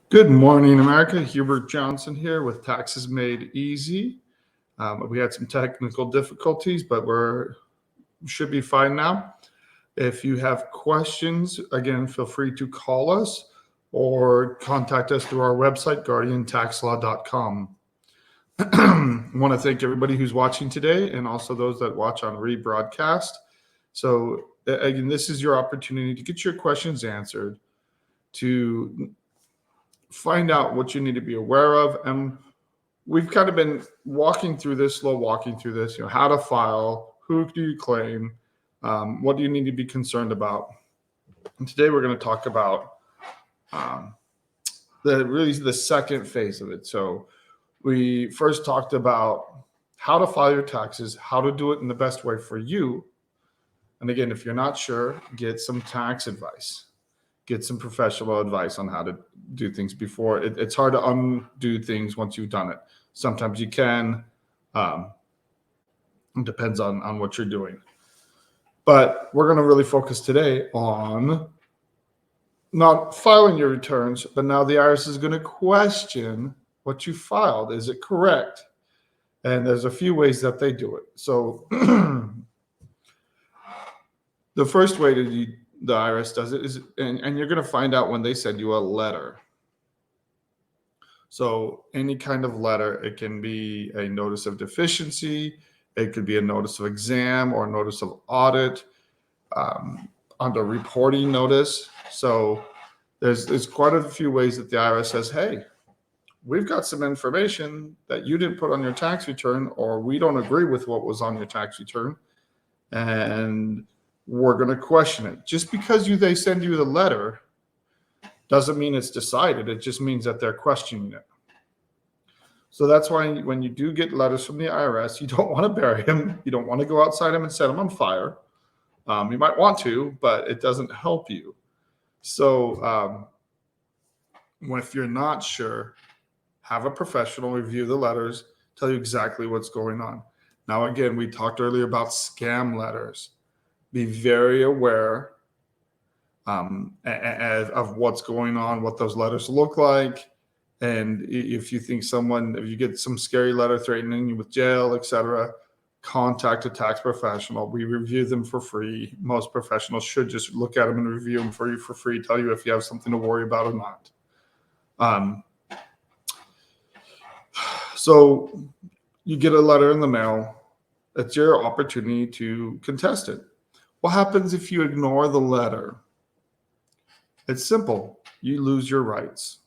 Good morning, America. Hubert Johnson here with Taxes Made Easy. We had some technical difficulties, but should be fine now. If you have questions, again, feel free to call us or contact us through our website, guardiantaxlaw.com. I want to thank everybody who's watching today and also those that watch on rebroadcast. So, again, this is your opportunity to get your questions answered, to find out what you need to be aware of. And we've kind of been walking through this, how to file, who do you claim, what do you need to be concerned about. And today we're going to talk about the second phase of it. So we first talked about how to file your taxes, how to do it in the best way for you. And again, if you're not sure, get some tax advice. Get some professional advice on how to do things before. It's hard to undo things once you've done it. Sometimes you can. It depends on what you're doing. But we're going to really focus today on not filing your returns, but now the IRS is going to question what you filed. Is it correct? And there's a few ways that they do it. So the first way the IRS does it is, and you're going to find out when they send you a letter. So any kind of letter, it can be a notice of deficiency, it could be a notice of exam or a notice of audit, under reporting notice. So there's quite a few ways that the IRS says, hey, we've got some information that you didn't put on your tax return, or we don't agree with what was on your tax return, and we're going to question it. Just because they send you the letter doesn't mean it's decided. It just means that they're questioning it. So that's why when you do get letters from the IRS, you don't want to bury them. You don't want to go outside them and set them on fire. You might want to, but it doesn't help you. So if you're not sure, have a professional review the letters, tell you exactly what's going on. Now, again, we talked earlier about scam letters. Be very aware of what's going on, what those letters look like. And if you get some scary letter threatening you with jail, etc., contact a tax professional. We review them for free. Most professionals should just look at them and review them for you for free, tell you if you have something to worry about or not. So you get a letter in the mail. It's your opportunity to contest it. What happens if you ignore the letter? It's simple. You lose your rights.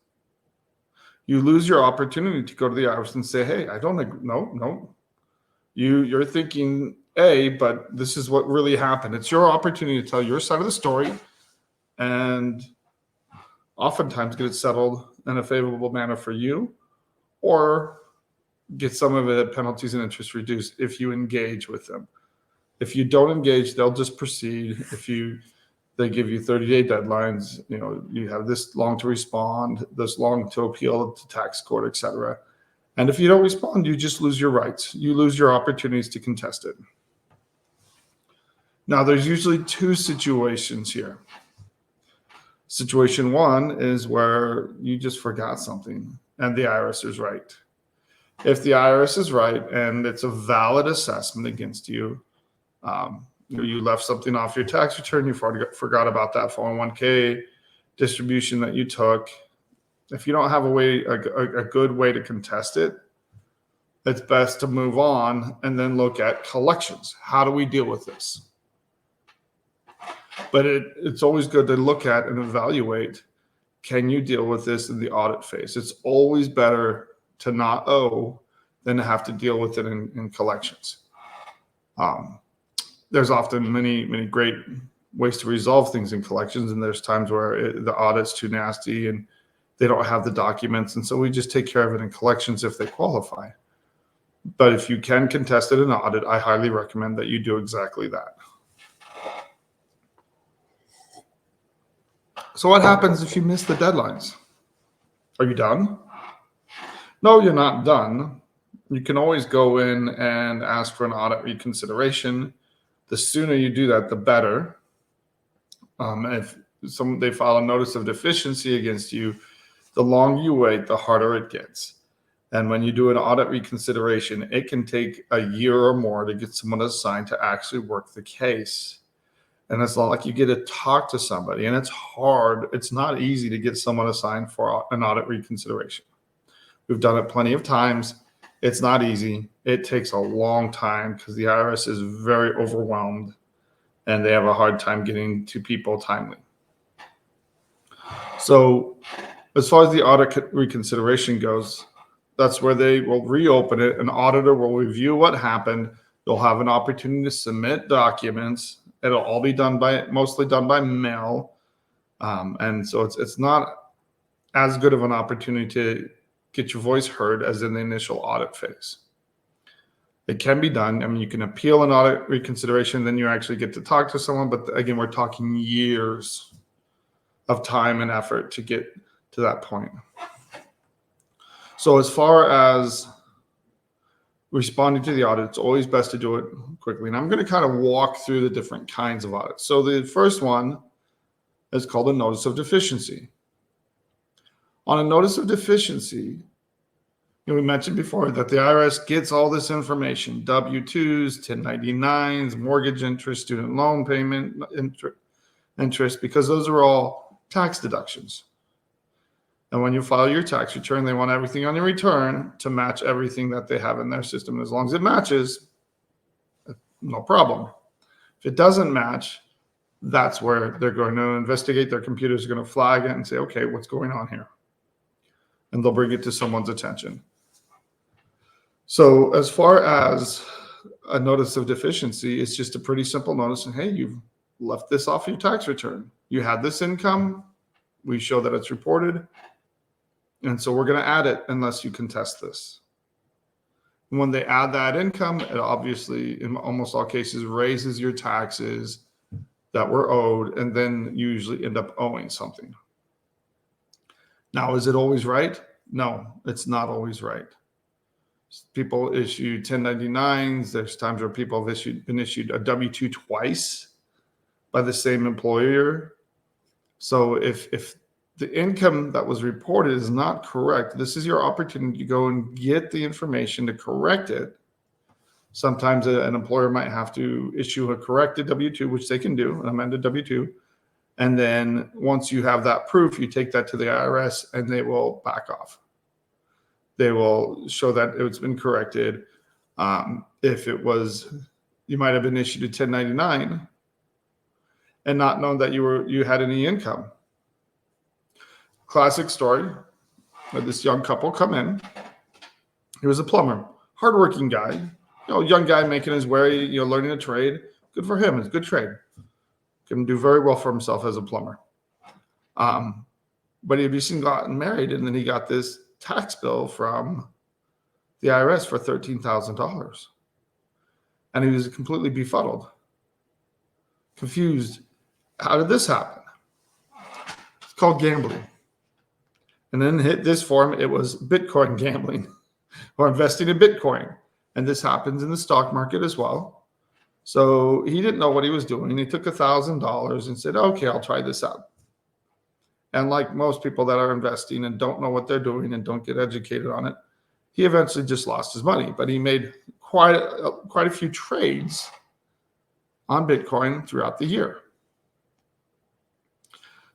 You lose your opportunity to go to the IRS and say, hey, I don't agree. No. You're thinking A, but this is what really happened. It's your opportunity to tell your side of the story and oftentimes get it settled in a favorable manner for you, or get some of the penalties and interest reduced if you engage with them. If you don't engage, they'll just proceed. They give you 30-day deadlines, you have this long to respond, this long to appeal to tax court, etc. And if you don't respond, you just lose your rights. You lose your opportunities to contest it. Now, there's usually two situations here. Situation one is where you just forgot something and the IRS is right. If the IRS is right and it's a valid assessment against you, you left something off your tax return, you forgot about that 401k distribution that you took. If you don't have a good way to contest it, it's best to move on and then look at collections. How do we deal with this? But it's always good to look at and evaluate, can you deal with this in the audit phase? It's always better to not owe than to have to deal with it in collections. There's often many great ways to resolve things in collections, and there's times where the audit's too nasty and they don't have the documents, and so we just take care of it in collections if they qualify. But if you can contest it in audit, I highly recommend that you do exactly that. So what happens if you miss the deadlines? Are you done? No, you're not done. You can always go in and ask for an audit reconsideration. The sooner you do that, the better. If they file a notice of deficiency against you, The longer you wait, the harder it gets. And when you do an audit reconsideration, it can take a year or more to get someone assigned to actually work the case. And it's not like you get to talk to somebody, and it's hard. It's not easy to get someone assigned for an audit reconsideration. We've done it plenty of times. It's not easy. It takes a long time because the IRS is very overwhelmed and they have a hard time getting to people timely. So as far as the audit reconsideration goes, that's where they will reopen it. An auditor will review what happened. You'll have an opportunity to submit documents. It'll all be mostly done by mail. And so it's not as good of an opportunity to get your voice heard as in the initial audit phase. It can be done. I mean, you can appeal an audit reconsideration, then you actually get to talk to someone. But again, we're talking years of time and effort to get to that point. So as far as responding to the audit, it's always best to do it quickly. And I'm going to kind of walk through the different kinds of audits. So the first one is called a notice of deficiency. On a notice of deficiency, we mentioned before that the IRS gets all this information: W-2s, 1099s, mortgage interest, student loan payment interest, because those are all tax deductions. And when you file your tax return, they want everything on your return to match everything that they have in their system. And as long as it matches, no problem. If it doesn't match, that's where they're going to investigate. Their computers are going to flag it and say, okay, what's going on here? And they'll bring it to someone's attention. So as far as a notice of deficiency, it's just a pretty simple notice. And hey, you've left this off your tax return. You had this income. We show that it's reported. And so we're going to add it unless you contest this. And when they add that income, it obviously, in almost all cases, raises your taxes that were owed, and then you usually end up owing something. Now, is it always right? No, it's not always right. People issue 1099s. There's times where people have been issued a W-2 twice by the same employer. So if the income that was reported is not correct, this is your opportunity to go and get the information to correct it. Sometimes an employer might have to issue a corrected W-2, which they can do, an amended W-2. And then once you have that proof, you take that to the IRS and they will back off. They will show that it's been corrected. If it was, you might have been issued a 1099 and not known that you had any income. Classic story. Had this young couple come in. He was a plumber, hardworking guy, young guy making his way, learning a trade. Good for him. It's a good trade. Can do very well for himself as a plumber. But he had recently gotten married, and then he got this tax bill from the IRS for $13,000. And he was completely befuddled, confused. How did this happen? It's called gambling. And then hit this form, it was Bitcoin gambling or investing in Bitcoin. And this happens in the stock market as well. So he didn't know what he was doing. He took $1,000 and said, okay, I'll try this out. And like most people that are investing and don't know what they're doing and don't get educated on it, he eventually just lost his money. But he made quite a few trades on Bitcoin throughout the year.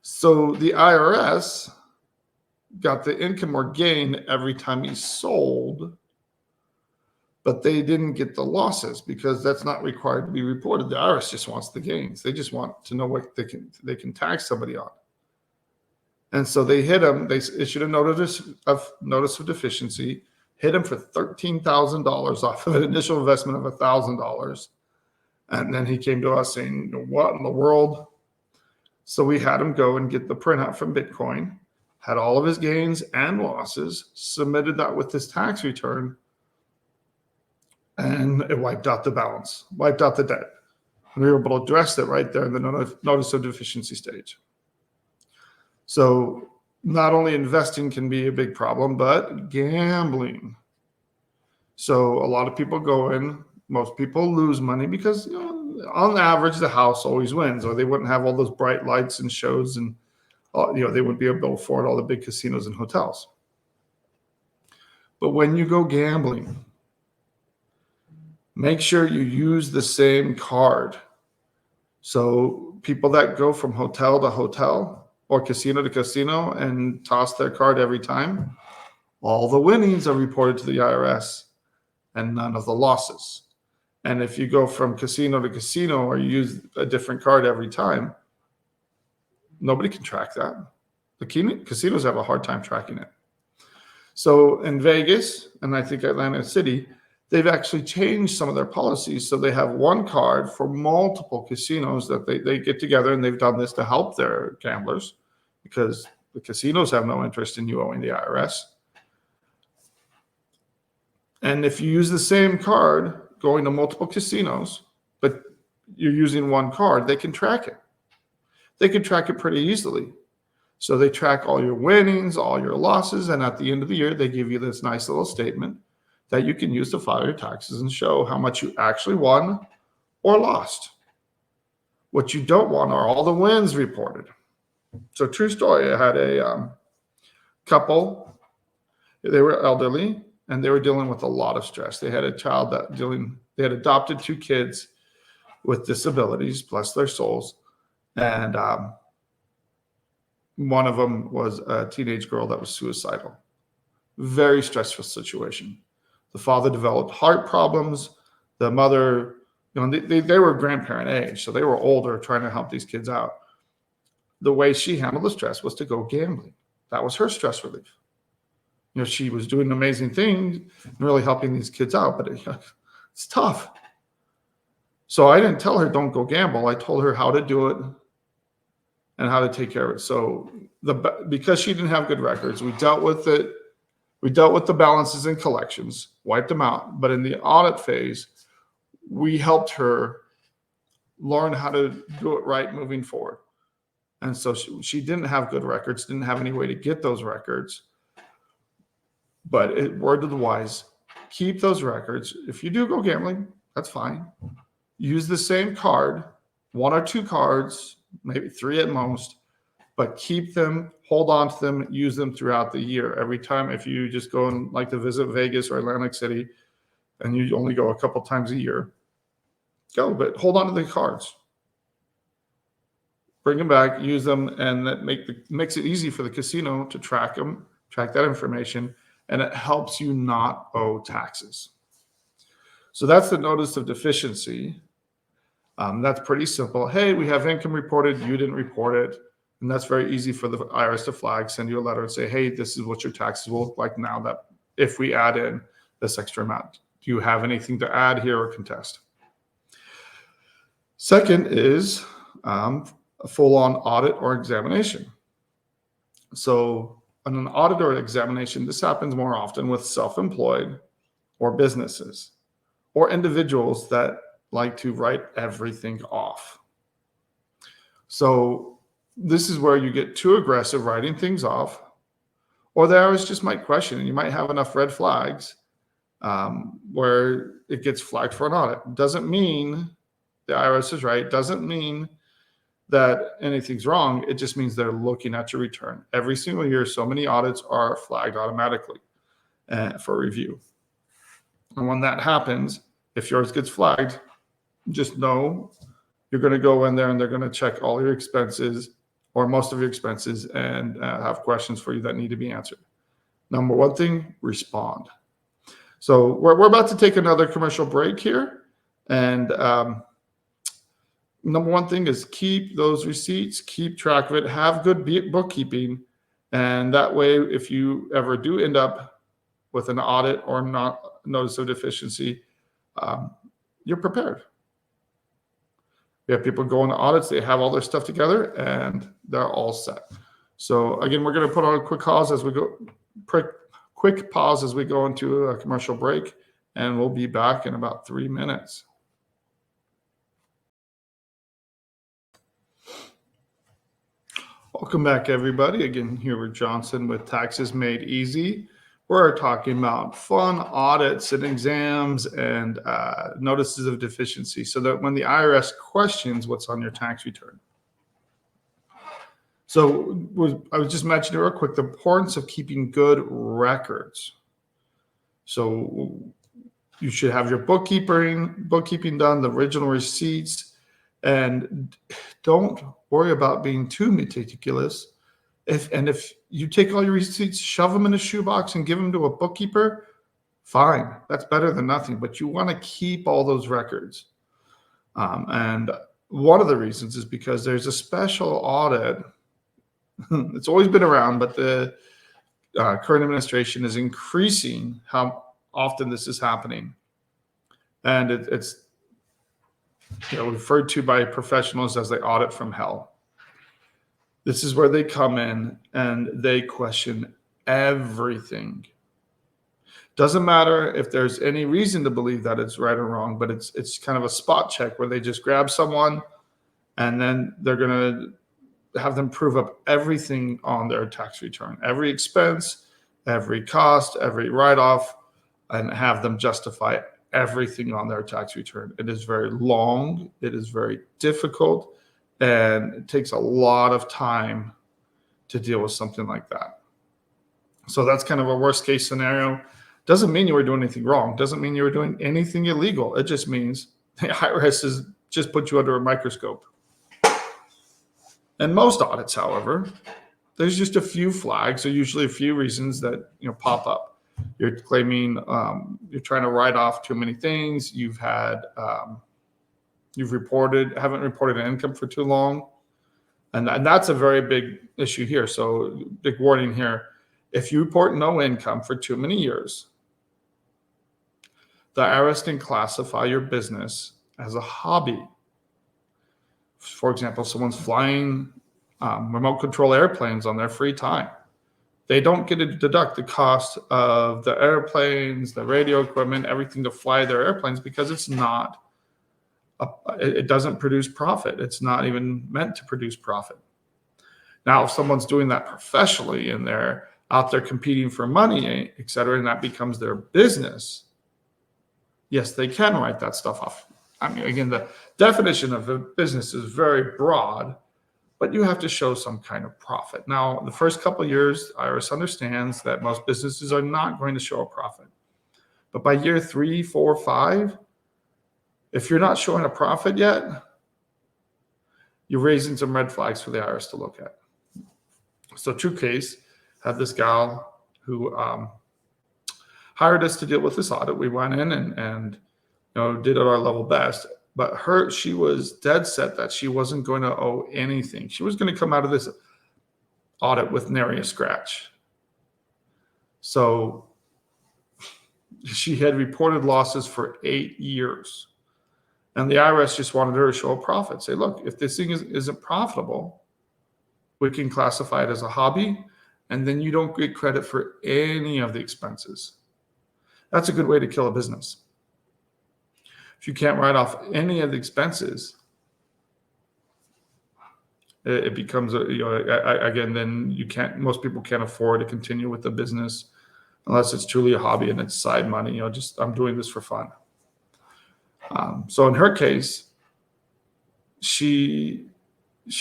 So the IRS got the income or gain every time he sold, but they didn't get the losses because that's not required to be reported. The IRS just wants the gains. They just want to know what they can tax somebody on. And so they hit him. They issued a notice of deficiency, hit him for $13,000 off of an initial investment of $1,000. And then he came to us saying, what in the world? So we had him go and get the printout from Bitcoin, had all of his gains and losses, submitted that with his tax return, and it wiped out the balance, wiped out the debt. And we were able to address it right there in the notice of deficiency stage. So not only investing can be a big problem, but gambling. So a lot of people go in, most people lose money because, on average, the house always wins, or they wouldn't have all those bright lights and shows and they wouldn't be able to afford all the big casinos and hotels. But when you go gambling, make sure you use the same card. So people that go from hotel to hotel or casino to casino and toss their card every time, all the winnings are reported to the IRS and none of the losses. And if you go from casino to casino or you use a different card every time, nobody can track that. The casinos have a hard time tracking it. So in Vegas, and I think Atlantic City, they've actually changed some of their policies. So they have one card for multiple casinos that they get together, and they've done this to help their gamblers because the casinos have no interest in you owing the IRS. And if you use the same card going to multiple casinos, but you're using one card, they can track it. They can track it pretty easily. So they track all your winnings, all your losses, and at the end of the year, they give you this nice little statement that you can use to file your taxes and show how much you actually won or lost. What you don't want are all the wins reported. So true story, I had a couple, they were elderly, and they were dealing with a lot of stress. They had a child they had adopted 2 kids with disabilities, bless their souls, and one of them was a teenage girl that was suicidal. Very stressful situation. The father developed heart problems. The mother, they were grandparent age, so they were older trying to help these kids out. The way she handled the stress was to go gambling. That was her stress relief. She was doing amazing things and really helping these kids out, but it's tough. So I didn't tell her don't go gamble. I told her how to do it and how to take care of it. So because she didn't have good records, we dealt with it. We dealt with the balances and collections, wiped them out. But in the audit phase, we helped her learn how to do it right moving forward. And so she didn't have good records, didn't have any way to get those records. But word to the wise, keep those records. If you do go gambling, that's fine. Use the same card, 1 or 2 cards, maybe 3 at most, but keep them, hold on to them, use them throughout the year. Every time, if you just go and like to visit Vegas or Atlantic City and you only go a couple times a year, go, but hold on to the cards. Bring them back, use them, and that makes it easy for the casino to track them, track that information, and it helps you not owe taxes. So that's the notice of deficiency. That's pretty simple. Hey, we have income reported, you didn't report it. And that's very easy for the IRS to flag, send you a letter and say, hey, this is what your taxes will look like now that if we add in this extra amount. Do you have anything to add here or contest? Second is a full-on audit or examination. So on an audit or examination, this happens more often with self-employed or businesses or individuals that like to write everything off. So this is where you get too aggressive writing things off, or the IRS just might question, and you might have enough red flags where it gets flagged for an audit. Doesn't mean the IRS is right. Doesn't mean that anything's wrong. It just means they're looking at your return. Every single year, so many audits are flagged automatically for review. And when that happens, if yours gets flagged, just know you're going to go in there and they're going to check all your expenses or most of your expenses and have questions for you that need to be answered. Number one thing, respond. So we're about to take another commercial break here. And number one thing is keep those receipts, keep track of it, have good bookkeeping. And that way, if you ever do end up with an audit or not notice of deficiency, you're prepared. We have people going to audits, they have all their stuff together and they're all set. So again, we're going to put on a quick pause as we go into a commercial break, and we'll be back in about 3 minutes. Welcome back, everybody. Again, here with Johnson with Taxes Made Easy. We're talking about fun audits and exams and notices of deficiency so that when the IRS questions what's on your tax return, So I was just mentioning real quick the importance of keeping good records. So you should have your bookkeeping done, the original receipts, and don't worry about being too meticulous. If you take all your receipts, shove them in a shoebox and give them to a bookkeeper, fine. That's better than nothing. But you want to keep all those records. And one of the reasons is because there's a special audit. It's always been around, but the current administration is increasing how often this is happening. And it's referred to by professionals as the audit from hell. This is where they come in and they question everything. Doesn't matter if there's any reason to believe that it's right or wrong, but it's kind of a spot check where they just grab someone and then they're going to have them prove up everything on their tax return, every expense, every cost, every write-off, and have them justify everything on their tax return. It is very long. It is very difficult. And it takes a lot of time to deal with something like that. So that's kind of a worst case scenario. Doesn't mean you were doing anything wrong. Doesn't mean you were doing anything illegal. It just means the IRS has just put you under a microscope. And most audits, however, there's just a few flags, or usually a few reasons that pop up. You're claiming you're trying to write off too many things. You've had haven't reported an income for too long, and that's a very big issue here. So big warning here: if you report no income for too many years, the IRS can classify your business as a hobby. For example, someone's flying remote control airplanes on their free time. They don't get to deduct the cost of the airplanes, the radio equipment, everything to fly their airplanes because it doesn't produce profit. It's not even meant to produce profit. Now, if someone's doing that professionally and they're out there competing for money, et cetera, and that becomes their business, yes, they can write that stuff off. I mean, again, the definition of a business is very broad, but you have to show some kind of profit. Now, the first couple of years, IRS understands that most businesses are not going to show a profit. But by year 3, 4, 5, if you're not showing a profit yet, you're raising some red flags for the IRS to look at. So true case, had this gal who hired us to deal with this audit. We went in and did our level best. But she was dead set that she wasn't going to owe anything. She was going to come out of this audit with nary a scratch. So she had reported losses for 8 years. And the IRS just wanted her to show a profit. Say, look, if this thing isn't profitable, we can classify it as a hobby, and then you don't get credit for any of the expenses. That's a good way to kill a business. If you can't write off any of the expenses, it becomes again, then you can't. Most people can't afford to continue with the business unless it's truly a hobby and it's side money. I'm doing this for fun. So in her case, she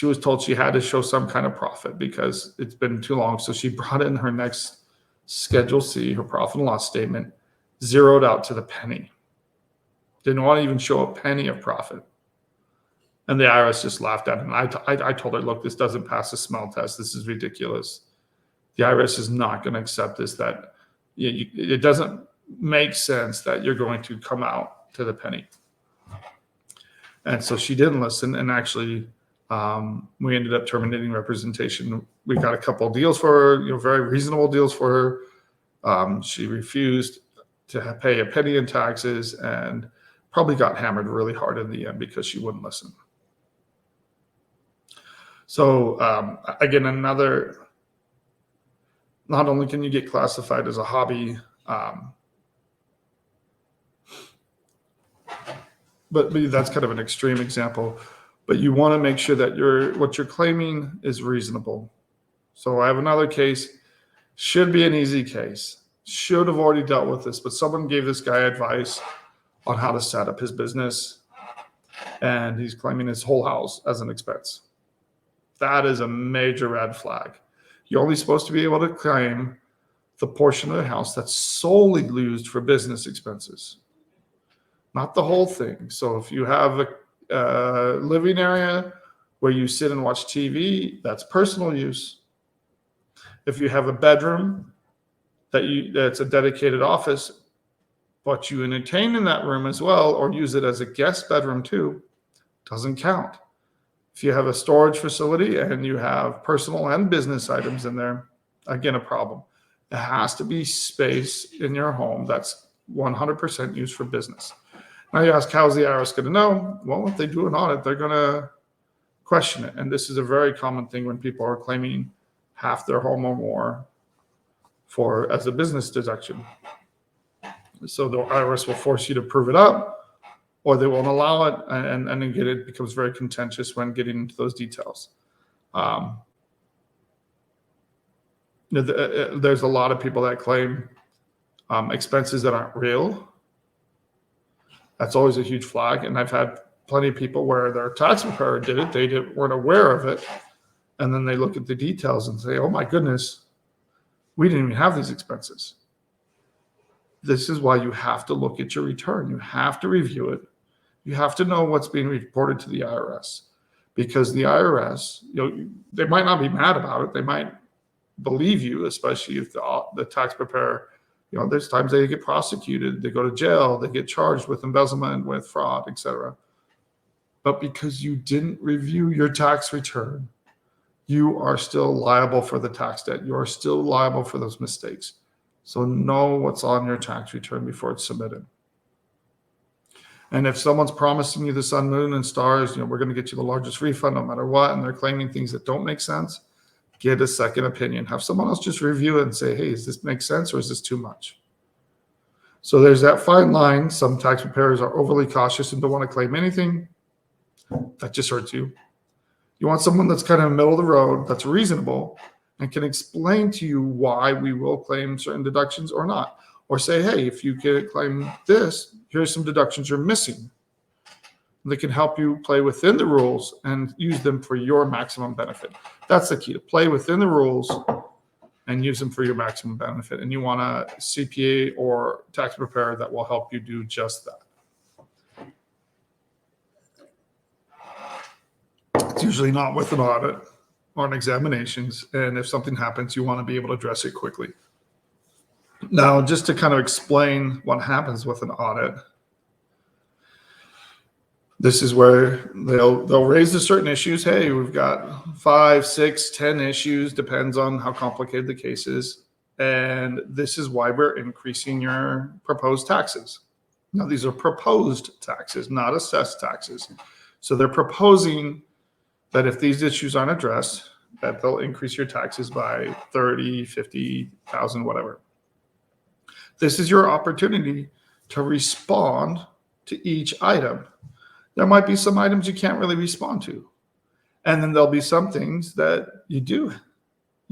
was told she had to show some kind of profit because it's been too long. So she brought in her next Schedule C, her profit and loss statement, zeroed out to the penny. Didn't want to even show a penny of profit. And the IRS just laughed at it. And I told her, look, this doesn't pass the smell test. This is ridiculous. The IRS is not going to accept this. That it doesn't make sense that you're going to come out to the penny. And so she didn't listen. And actually, we ended up terminating representation. We got a couple of deals for her, very reasonable deals for her. She refused to pay a penny in taxes and probably got hammered really hard in the end because she wouldn't listen. So again, not only can you get classified as a hobby, but that's kind of an extreme example, but you want to make sure that what you're claiming is reasonable. So I have another case, should be an easy case, should have already dealt with this, but someone gave this guy advice on how to set up his business, and he's claiming his whole house as an expense. That is a major red flag. You're only supposed to be able to claim the portion of the house that's solely used for business expenses, not the whole thing. So if you have a living area where you sit and watch TV, that's personal use. If you have a bedroom that's a dedicated office, but you entertain in that room as well, or use it as a guest bedroom too, doesn't count. If you have a storage facility and you have personal and business items in there, again, a problem. It has to be space in your home that's 100% used for business. Now you ask, how's the IRS going to know? Well, if they do an audit, they're going to question it. And this is a very common thing when people are claiming half their home or more as a business deduction. So the IRS will force you to prove it up, or they won't allow it, and again, it becomes very contentious when getting into those details. There's a lot of people that claim expenses that aren't real. That's always a huge flag, and I've had plenty of people where their tax preparer did it, they weren't aware of it, and then they look at the details and say, oh my goodness, we didn't even have these expenses. This is why you have to look at your return. You have to review it. You have to know what's being reported to the IRS, because the IRS, they might not be mad about it. They might believe you, especially if the tax preparer, there's times they get prosecuted, they go to jail, they get charged with embezzlement, with fraud, etc. But because you didn't review your tax return, you are still liable for the tax debt. You are still liable for those mistakes. So know what's on your tax return before it's submitted. And if someone's promising you the sun, moon, and stars, we're going to get you the largest refund no matter what, and they're claiming things that don't make sense, get a second opinion. Have someone else just review it and say, hey, does this make sense or is this too much? So there's that fine line. Some tax preparers are overly cautious and don't want to claim anything. That just hurts you. You want someone that's kind of middle of the road, that's reasonable, and can explain to you why we will claim certain deductions or not. Or say, hey, if you can claim this, here's some deductions you're missing. They can help you play within the rules and use them for your maximum benefit. That's the key, to play within the rules and use them for your maximum benefit. And you want a CPA or tax preparer that will help you do just that. It's usually not with an audit or an examinations. And if something happens, you want to be able to address it quickly. Now, just to kind of explain what happens with an audit, this is where they'll raise the certain issues. Hey, we've got 5, 6, 10 issues, depends on how complicated the case is. And this is why we're increasing your proposed taxes. Now, these are proposed taxes, not assessed taxes. So they're proposing that if these issues aren't addressed, that they'll increase your taxes by 30, 50,000, whatever. This is your opportunity to respond to each item. There might be some items you can't really respond to. And then there'll be some things that you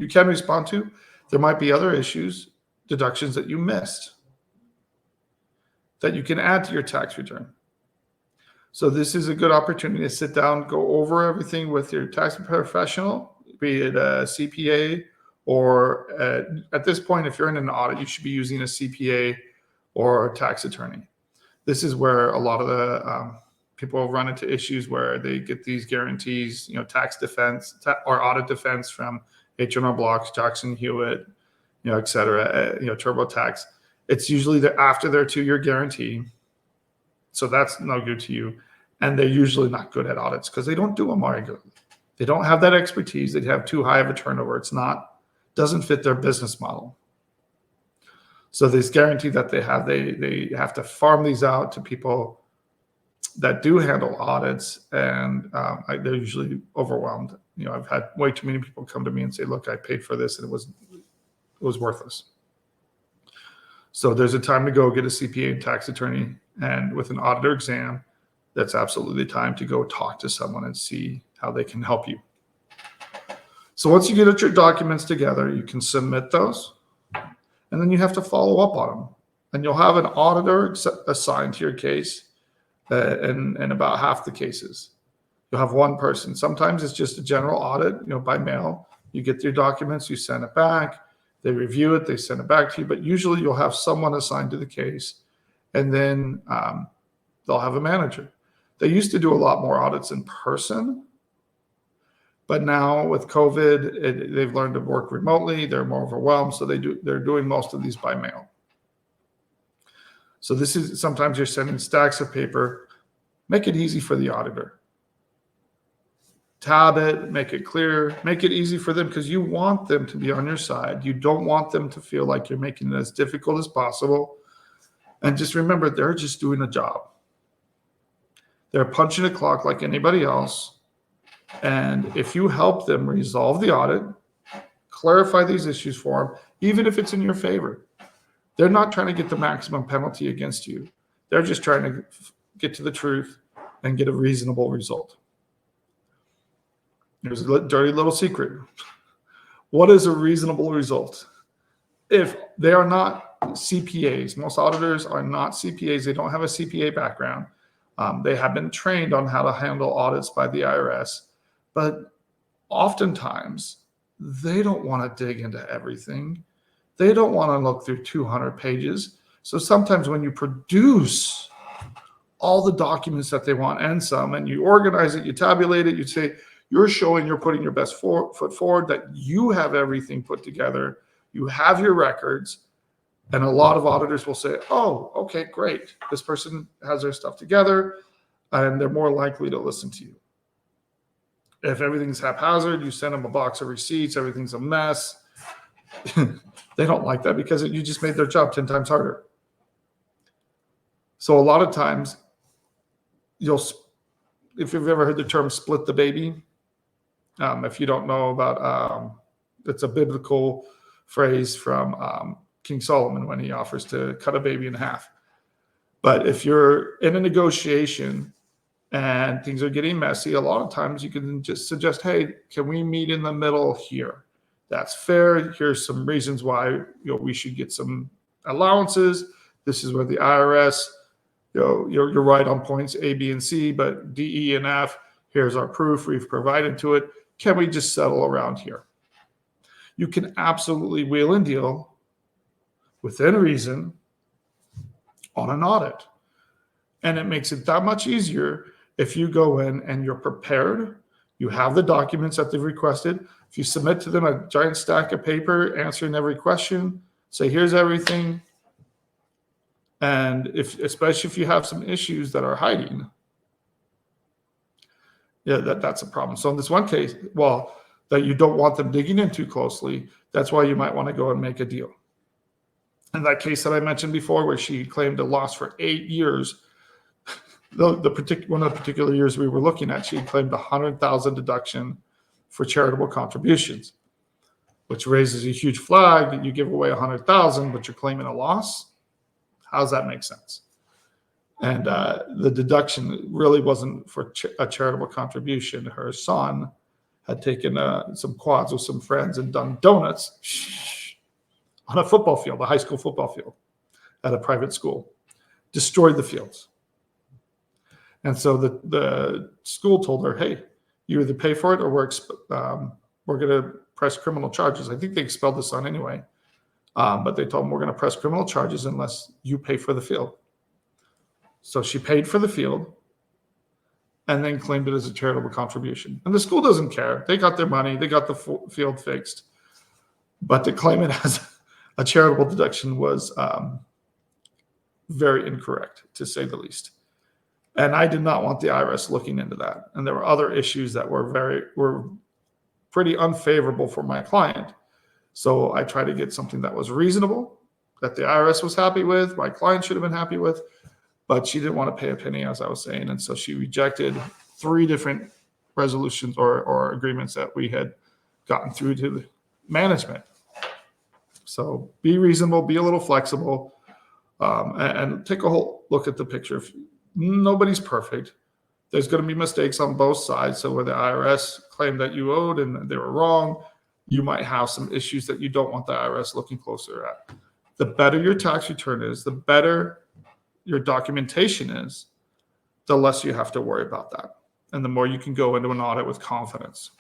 can respond to. There might be other issues, deductions that you missed, that you can add to your tax return. So this is a good opportunity to sit down, go over everything with your tax professional, be it a CPA, or at this point, if you're in an audit, you should be using a CPA or a tax attorney. This is where a lot of the people run into issues where they get these guarantees, tax defense or audit defense from H&R Blocks, Jackson Hewitt, et cetera, TurboTax. It's usually after their 2-year guarantee. So that's no good to you. And they're usually not good at audits because they don't do them regularly. They don't have that expertise. They have too high of a turnover. Doesn't fit their business model. So this guarantee that they have to farm these out to people that do handle audits, and they're usually overwhelmed. I've had way too many people come to me and say, look, I paid for this and it was worthless. So there's a time to go get a CPA and tax attorney, and with an auditor exam, that's absolutely the time to go talk to someone and see how they can help you. So once you get your documents together, you can submit those, and then you have to follow up on them. And you'll have an auditor assigned to your case in about half the cases. You'll have one person. Sometimes it's just a general audit, by mail. You get your documents, you send it back, they review it, they send it back to you. But usually you'll have someone assigned to the case, and then they'll have a manager. They used to do a lot more audits in person, but now with COVID, they've learned to work remotely. They're more overwhelmed, so they're doing most of these by mail. So this is, sometimes you're sending stacks of paper. Make it easy for the auditor. Tab it, make it clear, make it easy for them, because you want them to be on your side. You don't want them to feel like you're making it as difficult as possible. And just remember, they're just doing a job. They're punching a clock like anybody else. And if you help them resolve the audit, clarify these issues for them, even if it's in your favor, they're not trying to get the maximum penalty against you. They're just trying to get to the truth and get a reasonable result. There's a dirty little secret. What is a reasonable result? If they are not CPAs, most auditors are not CPAs. They don't have a CPA background. They have been trained on how to handle audits by the IRS, but oftentimes they don't want to dig into everything. They don't want to look through 200 pages. So sometimes when you produce all the documents that they want and some, and you organize it, you tabulate it, you say, you're showing you're putting your best foot forward, that you have everything put together, you have your records. And a lot of auditors will say, oh, okay, great. This person has their stuff together, and they're more likely to listen to you. If everything's haphazard, you send them a box of receipts, everything's a mess. They don't like that, because you just made their job 10 times harder. So a lot of times, if you've ever heard the term split the baby, if you don't know about, it's a biblical phrase from King Solomon when he offers to cut a baby in half. But if you're in a negotiation and things are getting messy, a lot of times you can just suggest, hey, can we meet in the middle here? That's fair. Here's some reasons why we should get some allowances. This is where the IRS, you're right on points A, B, and C, but D, E, and F, here's our proof we've provided to it. Can we just settle around here? You can absolutely wheel and deal within reason on an audit. And it makes it that much easier if you go in and you're prepared, you have the documents that they've requested. If you submit to them a giant stack of paper answering every question, say, here's everything. And especially if you have some issues that are hiding, that's a problem. So in this one case, that you don't want them digging in too closely, that's why you might want to go and make a deal. In that case that I mentioned before, where she claimed a loss for 8 years, one of the particular years we were looking at, she claimed $100,000 deduction for charitable contributions, which raises a huge flag that you give away $100,000, but you're claiming a loss. How does that make sense? And the deduction really wasn't for a charitable contribution. Her son had taken some quads with some friends and done donuts on a football field, a high school football field at a private school, destroyed the fields. And so the school told her, hey, you either pay for it or we're going to press criminal charges. I think they expelled the son anyway. But they told him, we're going to press criminal charges unless you pay for the field. So she paid for the field and then claimed it as a charitable contribution. And the school doesn't care. They got their money. They got the field fixed. But to claim it as a charitable deduction was very incorrect, to say the least. And I did not want the IRS looking into that. And there were other issues that were pretty unfavorable for my client. So I tried to get something that was reasonable, that the IRS was happy with, my client should have been happy with, but she didn't want to pay a penny, as I was saying. And so she rejected 3 different resolutions or agreements that we had gotten through to the management. So be reasonable, be a little flexible, and take a whole look at the picture. Nobody's perfect. There's going to be mistakes on both sides. So where the IRS claimed that you owed and they were wrong, you might have some issues that you don't want the IRS looking closer at. The better your tax return is, the better your documentation is, the less you have to worry about that. and the more you can go into an audit with confidence.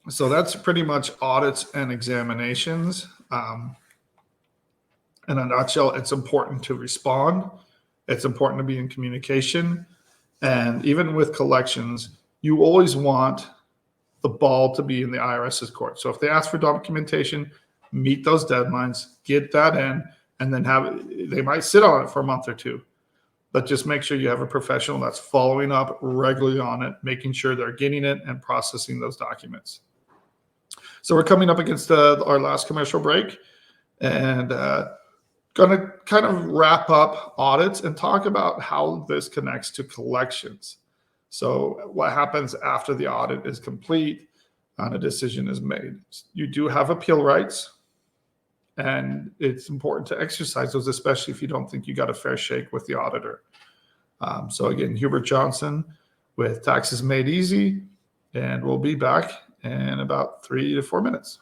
So that's pretty much audits and examinations. In a nutshell, it's important to respond. It's important to be in communication. And even with collections, you always want the ball to be in the IRS's court. So if they ask for documentation, meet those deadlines, get that in, and then they might sit on it for a month or two. But just make sure you have a professional that's following up regularly on it, making sure they're getting it and processing those documents. So we're coming up against our last commercial break, and going to kind of wrap up audits and talk about how this connects to collections. So what happens after the audit is complete and a decision is made? You do have appeal rights, and it's important to exercise those, especially if you don't think you got a fair shake with the auditor. So again, Hubert Johnson with Taxes Made Easy, and we'll be back in about 3 to 4 minutes.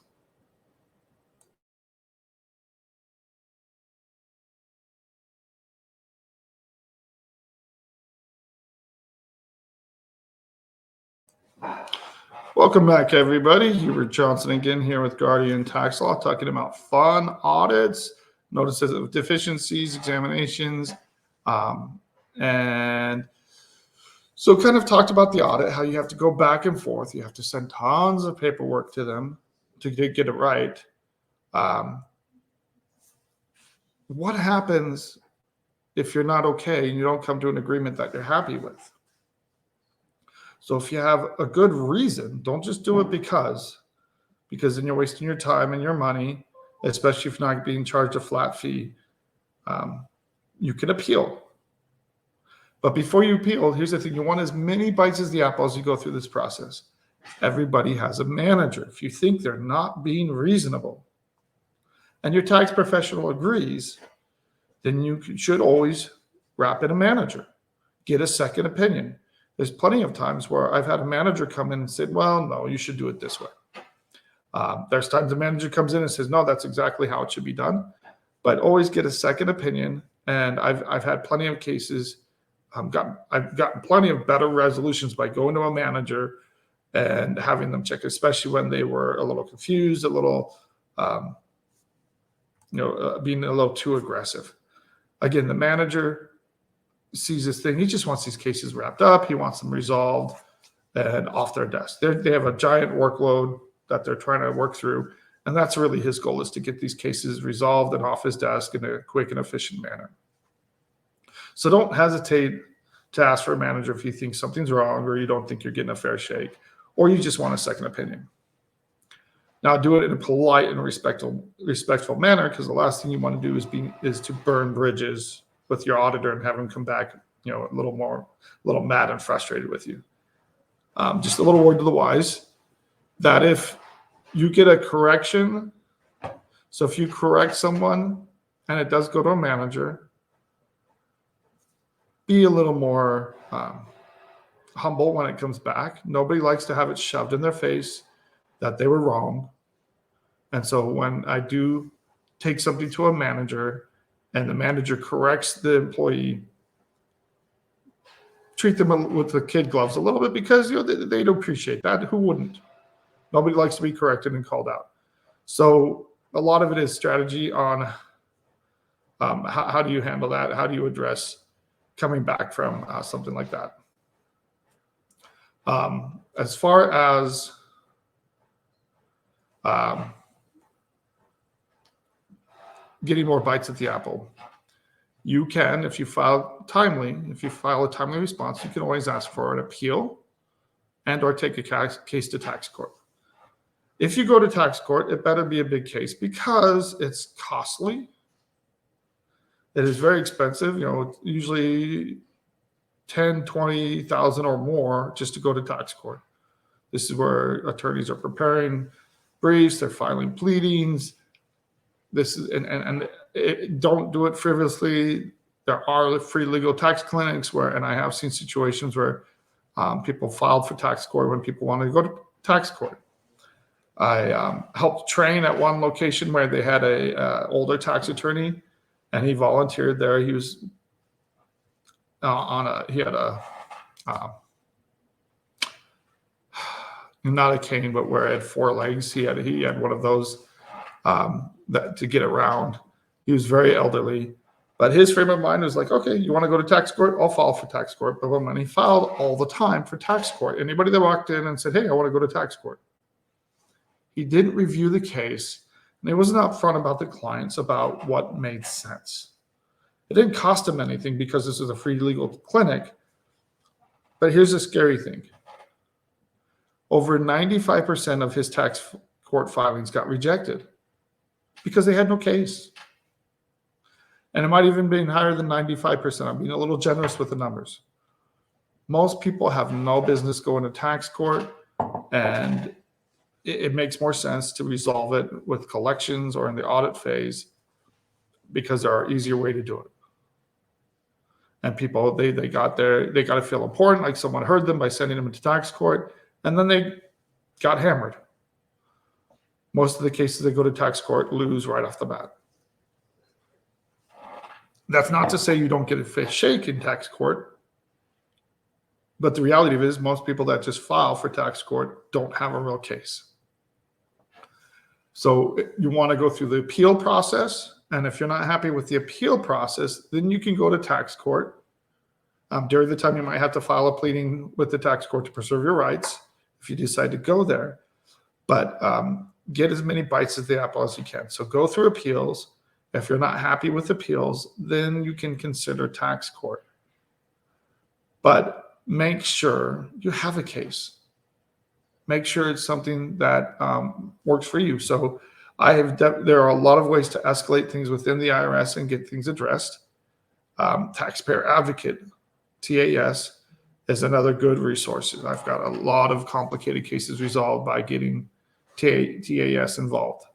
Welcome back, everybody. Hubert Johnson again here with Guardian Tax Law, talking about fun audits, notices of deficiencies, examinations, and so kind of talked about the audit, how you have to go back and forth. You have to send tons of paperwork to them to get it right. What happens if you're not okay and you don't come to an agreement that you're happy with? So if you have a good reason, don't just do it because then you're wasting your time and your money, especially if you're not being charged a flat fee. You can appeal. But before you appeal, here's the thing. You want as many bites as the apple as you go through this process. Everybody has a manager. If you think they're not being reasonable and your tax professional agrees, then you should always wrap in a manager. Get a second opinion. There's plenty of times where I've had a manager come in and said, well, no, you should do it this way. There's times the manager comes in and says, no, that's exactly how it should be done. But always get a second opinion. And I've had plenty of cases. I've gotten plenty of better resolutions by going to a manager and having them check, especially when they were a little confused, a little, being a little too aggressive. Again, the manager sees this thing. He just wants these cases wrapped up. He wants them resolved and off their desk. They have a giant workload that they're trying to work through. And that's really his goal, is to get these cases resolved and off his desk in a quick and efficient manner. So don't hesitate to ask for a manager if you think something's wrong or you don't think you're getting a fair shake, or you just want a second opinion. Now do it in a polite and respectful manner, because the last thing you want to do is to burn bridges with your auditor and have him come back, a little mad and frustrated with you. Just a little word to the wise, that if you get a correction, so if you correct someone and it does go to a manager, be a little more humble when it comes back. Nobody likes to have it shoved in their face that they were wrong. And so when I do take something to a manager and the manager corrects the employee, treat them with the kid gloves a little bit, because they don't appreciate that. Who wouldn't? Nobody likes to be corrected and called out. So a lot of it is strategy on how do you handle that? How do you address coming back from something like that? As far as getting more bites at the apple, you can, if you file a timely response, you can always ask for an appeal and or take a case to tax court. If you go to tax court, it better be a big case, because it's costly. It is very expensive, usually 10, 20,000 or more just to go to tax court. This is where attorneys are preparing briefs, they're filing pleadings. This is don't do it frivolously. There are free legal tax clinics and I have seen situations where people filed for tax court when people wanted to go to tax court. I helped train at one location where they had a older tax attorney, and he volunteered there. He was he had a, not a cane, but where it had 4 legs. He had one of those that to get around. He was very elderly, but his frame of mind was like, okay, you want to go to tax court? I'll file for tax court. But when he filed all the time for tax court, anybody that walked in and said, hey, I want to go to tax court, he didn't review the case, and he wasn't upfront about the clients about what made sense. It didn't cost him anything because this is a free legal clinic. But here's the scary thing. Over 95% of his tax court filings got rejected because they had no case. And it might even be higher than 95%. I'm being a little generous with the numbers. Most people have no business going to tax court, and it makes more sense to resolve it with collections or in the audit phase because there are easier way to do it. And people, they got to feel important, like someone heard them by sending them into tax court, and then they got hammered. Most of the cases that go to tax court lose right off the bat. That's not to say you don't get a fair shake in tax court, but the reality of it is most people that just file for tax court don't have a real case. So you want to go through the appeal process, and if you're not happy with the appeal process, then you can go to tax court. During the time, you might have to file a pleading with the tax court to preserve your rights if you decide to go there. But get as many bites of the apple as you can. So go through appeals. If you're not happy with appeals, then you can consider tax court. But make sure you have a case. Make sure it's something that works for you. So there are a lot of ways to escalate things within the IRS and get things addressed. Taxpayer Advocate, TAS, is another good resource. I've got a lot of complicated cases resolved by getting TAS involved.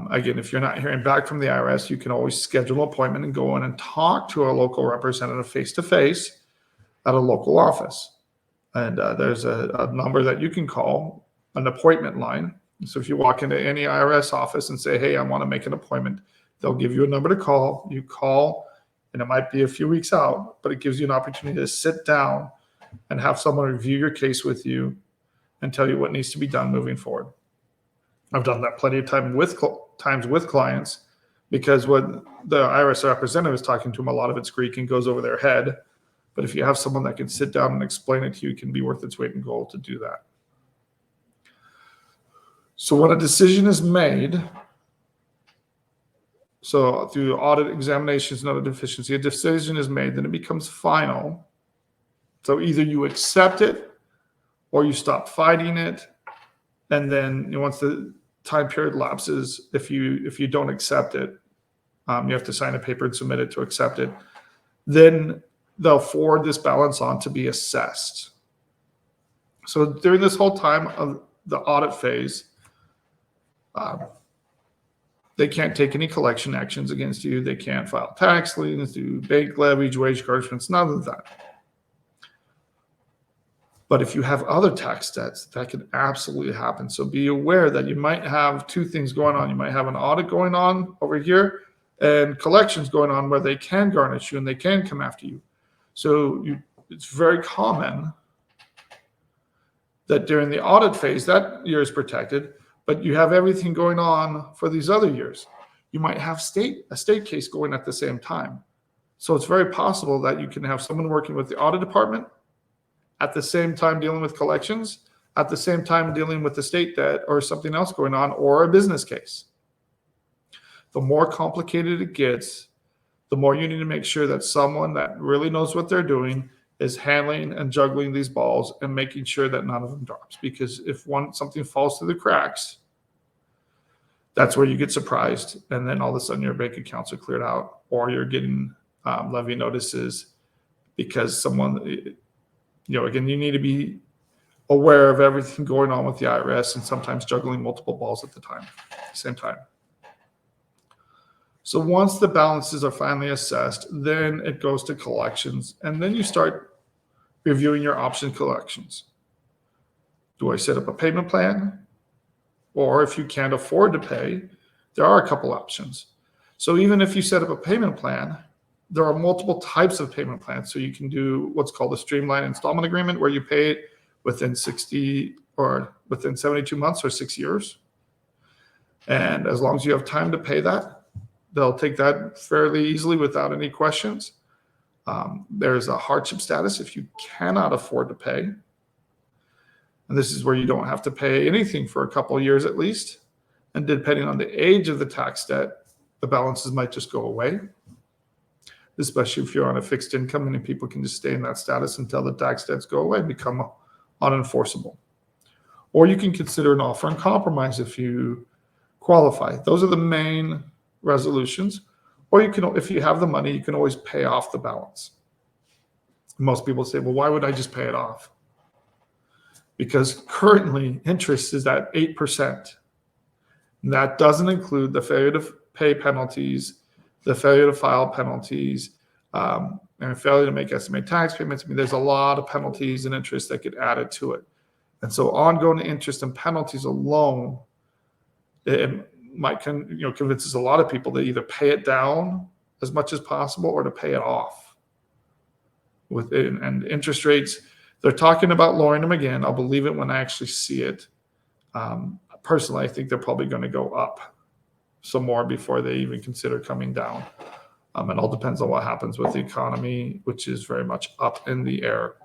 Again, if you're not hearing back from the IRS, you can always schedule an appointment and go in and talk to a local representative face-to-face at a local office. And there's a number that you can call, an appointment line. So if you walk into any IRS office and say, hey, I want to make an appointment, they'll give you a number to call. You call, and it might be a few weeks out, but it gives you an opportunity to sit down and have someone review your case with you and tell you what needs to be done moving forward. I've done that plenty of times with clients, because when the IRS representative is talking to them, a lot of it's Greek and goes over their head. But if you have someone that can sit down and explain it to you, it can be worth its weight in gold to do that. So when a decision is made, so through audit examinations and other deficiency, a decision is made, then it becomes final. So either you accept it or you stop fighting it. And then once the time period lapses, if you don't accept it, you have to sign a paper and submit it to accept it. Then they'll forward this balance on to be assessed. So during this whole time of the audit phase, they can't take any collection actions against you. They can't file tax liens, do bank levies, wage garnishments, none of that. But if you have other tax debts, that can absolutely happen. So be aware that you might have two things going on. You might have an audit going on over here and collections going on where they can garnish you and they can come after you. So it's very common that during the audit phase, that year is protected, but you have everything going on for these other years. You might have a state case going at the same time. So it's very possible that you can have someone working with the audit department at the same time dealing with collections, at the same time dealing with the state debt or something else going on, or a business case. The more complicated it gets, the more you need to make sure that someone that really knows what they're doing is handling and juggling these balls and making sure that none of them drops. Because if something falls through the cracks, that's where you get surprised, and then all of a sudden your bank accounts are cleared out, or you're getting levy notices because someone, again, you need to be aware of everything going on with the IRS and sometimes juggling multiple balls at the same time. So once the balances are finally assessed, then it goes to collections, and then you start reviewing your option collections. Do I set up a payment plan? Or if you can't afford to pay, there are a couple options. So even if you set up a payment plan, there are multiple types of payment plans. So you can do what's called a streamlined installment agreement, where you pay it within 60 or within 72 months or 6 years. And as long as you have time to pay that, they'll take that fairly easily without any questions. There's a hardship status if you cannot afford to pay. And this is where you don't have to pay anything for a couple of years at least. And depending on the age of the tax debt, the balances might just go away, especially if you're on a fixed income, and people can just stay in that status until the tax debts go away and become unenforceable. Or you can consider an offer in compromise if you qualify. Those are the main resolutions. Or you can, if you have the money, you can always pay off the balance. Most people say, well, why would I just pay it off? Because currently interest is at 8%. And that doesn't include the failure to pay penalties, the failure to file penalties, and failure to make estimated tax payments. I mean, there's a lot of penalties and interest that get added to it. And so ongoing interest and penalties alone, it might convinces a lot of people to either pay it down as much as possible or to pay it off. And interest rates, they're talking about lowering them again. I'll believe it when I actually see it. Personally, I think they're probably going to go up some more before they even consider coming down. It all depends on what happens with the economy, which is very much up in the air.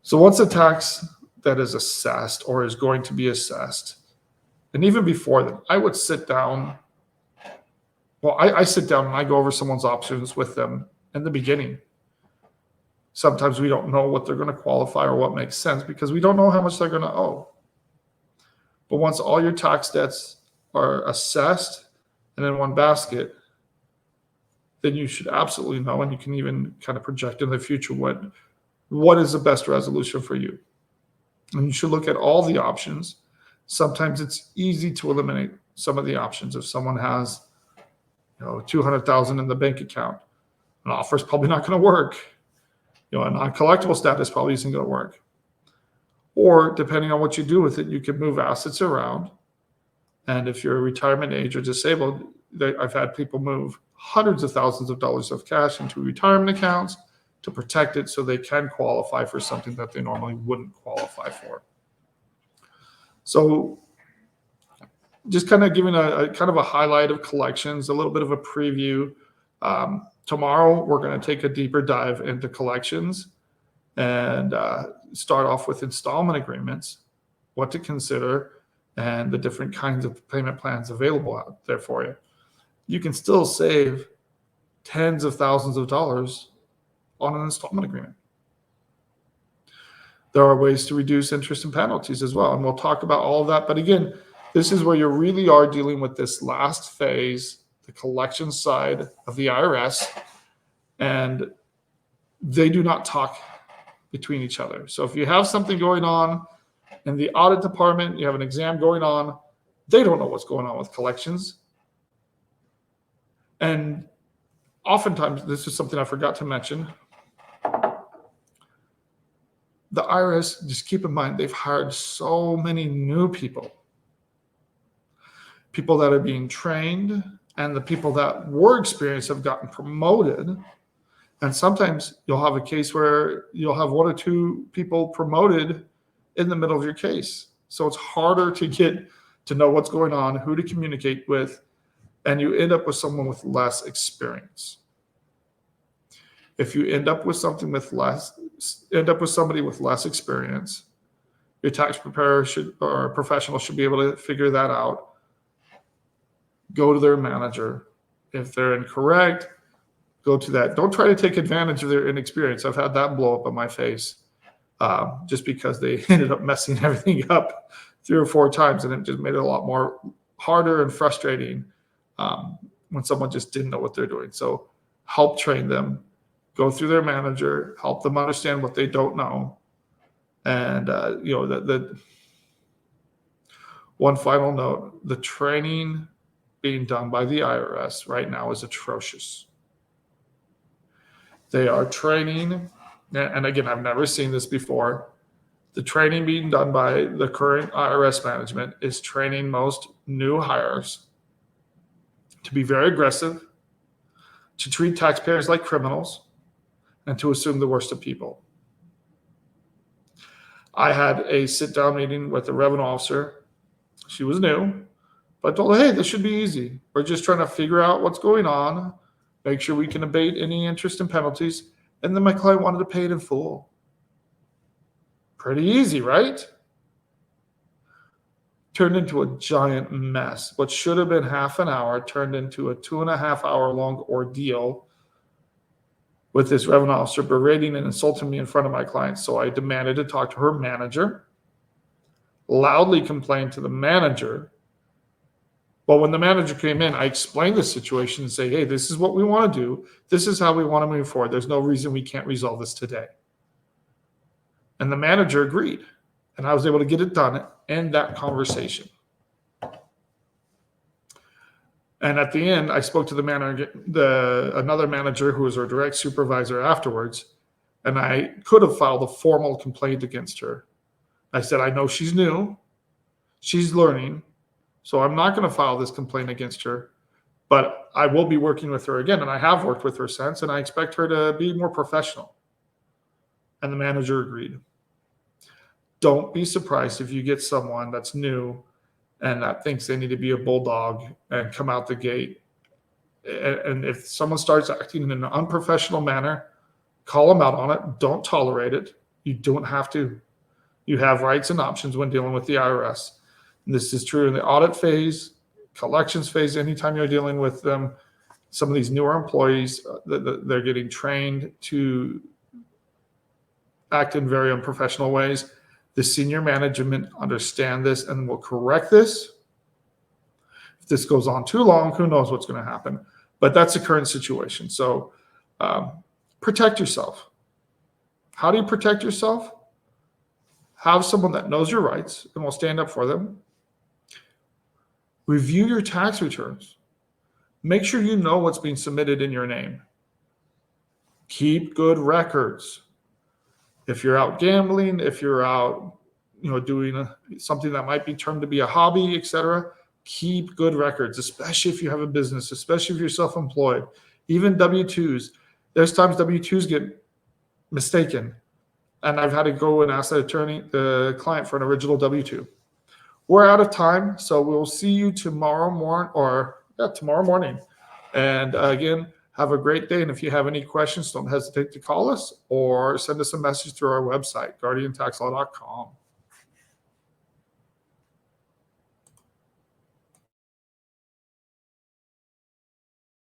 So once a tax that is assessed or is going to be assessed, and even before that, I would sit down. Well, I sit down and I go over someone's options with them in the beginning. Sometimes we don't know what they're going to qualify or what makes sense because we don't know how much they're going to owe. But once all your tax debts are assessed and in one basket, then you should absolutely know, and you can even kind of project in the future what is the best resolution for you. And you should look at all the options. Sometimes it's easy to eliminate some of the options. If someone has, $200,000 in the bank account, an offer is probably not going to work. A non-collectible status probably isn't going to work. Or depending on what you do with it, you can move assets around. And if you're retirement age or disabled, I've had people move hundreds of thousands of dollars of cash into retirement accounts to protect it so they can qualify for something that they normally wouldn't qualify for. So just kind of giving a kind of a highlight of collections, a little bit of a preview. Tomorrow, we're going to take a deeper dive into collections and start off with installment agreements, what to consider, and the different kinds of payment plans available out there for you. You can still save tens of thousands of dollars on an installment agreement. There are ways to reduce interest and penalties as well, and we'll talk about all of that. But again, this is where you really are dealing with this last phase, the collection side of the IRS, and they do not talk between each other. So if you have something going on in the audit department, you have an exam going on, they don't know what's going on with collections. And oftentimes, this is something I forgot to mention, the IRS, just keep in mind, they've hired so many new people that are being trained, and the people that were experienced have gotten promoted. And sometimes you'll have a case where you'll have one or two people promoted in the middle of your case. So it's harder to get to know what's going on, who to communicate with, and you end up with someone with less experience. If you end up with somebody with less experience, your tax preparer or professional should be able to figure that out. Go to their manager. If they're incorrect, go to that. Don't try to take advantage of their inexperience. I've had that blow up in my face just because they ended up messing everything up 3 or 4 times, and it just made it a lot more harder and frustrating when someone just didn't know what they're doing. So help train them. Go through their manager, help them understand what they don't know. And, the one final note, the training being done by the IRS right now is atrocious. They are training, and again, I've never seen this before. The training being done by the current IRS management is training most new hires to be very aggressive, to treat taxpayers like criminals, and to assume the worst of people. I had a sit-down meeting with the revenue officer. She was new, but I told her, hey, this should be easy. We're just trying to figure out what's going on, make sure we can abate any interest and penalties, and then my client wanted to pay it in full. Pretty easy, right? Turned into a giant mess. What should have been half an hour turned into a 2.5 hour long ordeal with this revenue officer berating and insulting me in front of my clients. So I demanded to talk to her manager, loudly complained to the manager. But when the manager came in, I explained the situation and say, hey, this is what we want to do. This is how we want to move forward. There's no reason we can't resolve this today. And the manager agreed. And I was able to get it done in that conversation. And at the end, I spoke to the manager, another manager who was her direct supervisor afterwards, and I could have filed a formal complaint against her. I said, I know she's new, she's learning, so I'm not going to file this complaint against her, but I will be working with her again, and I have worked with her since, and I expect her to be more professional. And the manager agreed. Don't be surprised if you get someone that's new and that thinks they need to be a bulldog and come out the gate. And if someone starts acting in an unprofessional manner, call them out on it. Don't tolerate it. You don't have to. You have rights and options when dealing with the IRS. And this is true in the audit phase, collections phase, anytime you're dealing with them. Some of these newer employees, they're getting trained to act in very unprofessional ways. The senior management understand this and will correct this. If this goes on too long, who knows what's going to happen. But that's the current situation. So protect yourself. How do you protect yourself? Have someone that knows your rights and will stand up for them. Review your tax returns. Make sure you know what's being submitted in your name. Keep good records. If you're out gambling, if you're out, doing something that might be termed to be a hobby, etc., keep good records, especially if you have a business, especially if you're self-employed. Even W-2s. There's times W-2s get mistaken, and I've had to go and ask the client for an original W-2. We're out of time, so we'll see you tomorrow morning. And again, have a great day. And if you have any questions, don't hesitate to call us or send us a message through our website, guardiantaxlaw.com.